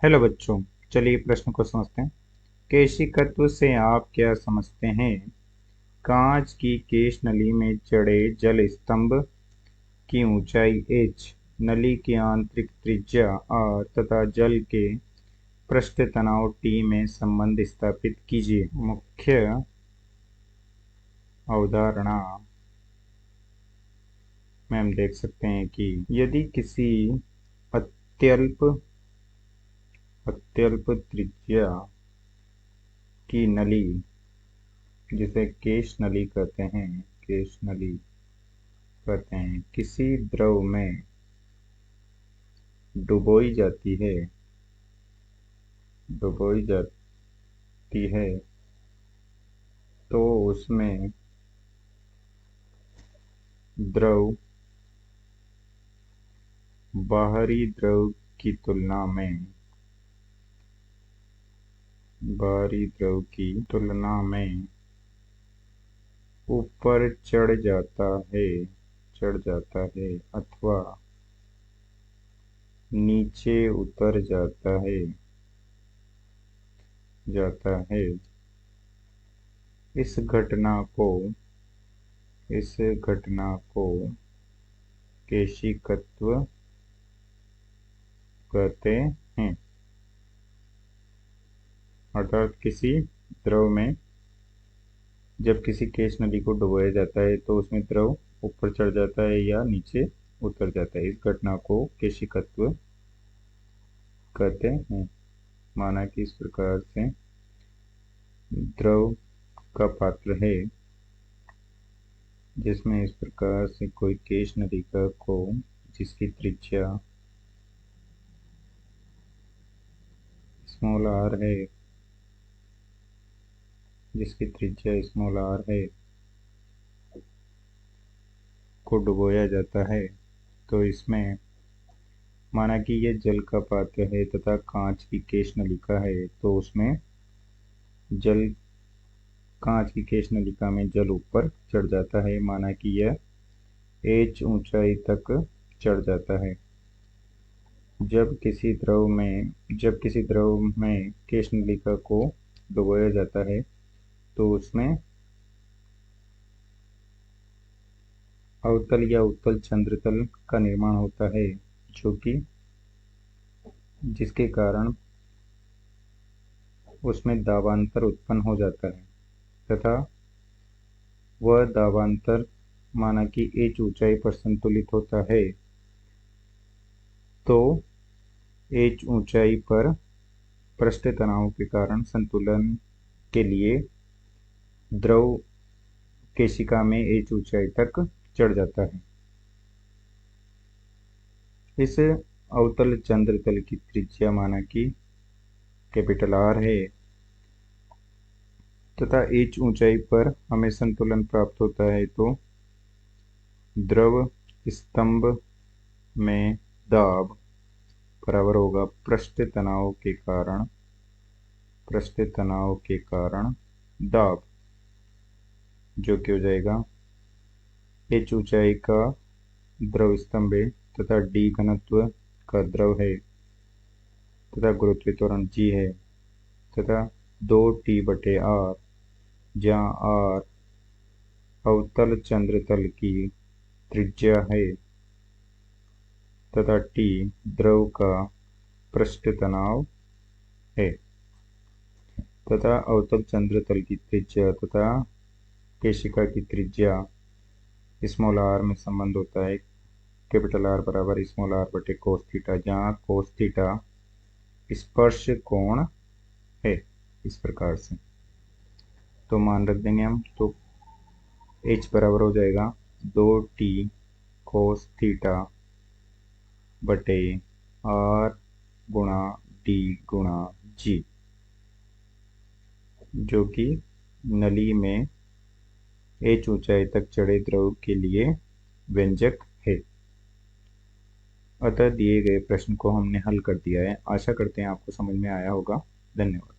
Hello बच्चों, चलिए प्रश्न को समझते हैं। केशिकत्व से आप क्या समझते हैं? कांच की केश नली में जड़े जल स्तंभ की ऊंचाई h, नली की आंतरिक त्रिज्या r तथा जल के पृष्ठ तनाव t में संबंध स्थापित कीजिए। मुख्य अवधारणा में हम देख सकते हैं कि यदि किसी अत्यल्प अत्यल्प त्रिज्या की नली, जिसे केश नली कहते हैं, केश नली कहते हैं, किसी द्रव में डुबोई जाती है, डुबोई जाती है तो उसमें द्रव बाहरी द्रव की तुलना में, बाहरी द्रव की तुलना में ऊपर चढ़ जाता है अथवा नीचे उतर जाता है। इस घटना को केशिकत्व कहते हैं। अर्थात किसी द्रव में जब किसी केश नली को डुबोया जाता है तो उसमें द्रव ऊपर चढ़ जाता है या नीचे उतर जाता है। इस घटना को केशिकत्व कहते हैं। माना कि इस प्रकार से द्रव का पात्र है, जिसमें इस प्रकार से कोई केश नलिका को, जिसकी त्रिज्या स्मॉल r है, जिसकी त्रिज्या स्मॉल r है, को डुबोया जाता है। तो इसमें माना कि यह जल का पात्र है तथा कांच की केश नलिका है, तो उसमें जल, कांच की केश नलिका में जल ऊपर चढ़ जाता है। माना कि यह h ऊंचाई तक चढ़ जाता है। जब किसी द्रव में केश नलिका को डुबोया जाता है तो उसमें अवतल या उत्तल चंद्रतल का निर्माण होता है, जिसके कारण उसमें दाबांतर उत्पन्न हो जाता है तथा वह दाबांतर माना कि h ऊंचाई पर संतुलित होता है। तो h ऊंचाई पर पृष्ठ तनाव के कारण संतुलन के लिए द्रव केशिका में h ऊंचाई तक चढ़ जाता है। इस अवतल चंद्रतल की त्रिज्या माना कि कैपिटल R है तथा h ऊंचाई पर हमें संतुलन प्राप्त होता है। तो द्रव स्तंभ में दाब बराबर होगा पृष्ठ तनाव के कारण दाब, जो कि हो जाएगा h ऊंचाई का द्रव स्तंभ है तथा d घनत्व का द्रव है तथा गुरुत्व त्वरण g है तथा 2T/r, जहाँ r अवतल चंद्रतल की त्रिज्या है तथा T द्रव का पृष्ठ तनाव है तथा अवतल चंद्रतल की त्रिज्या तथा केशिका की त्रिज्या स्मॉल r में संबंध होता है। कैपिटल R बराबर स्मॉल r बटे कोस थीटा, जहाँ कोस थीटा स्पर्श कोण है। इस प्रकार से तो मान रख देंगे हम। तो h बराबर हो जाएगा 2T कोस थीटा बटे r गुणा d गुणा g, जो कि नली में h ऊंचाई तक चढ़े द्रव के लिए व्यंजक है। अतः दिए गए प्रश्न को हमने हल कर दिया है। आशा करते हैं आपको समझ में आया होगा। धन्यवाद।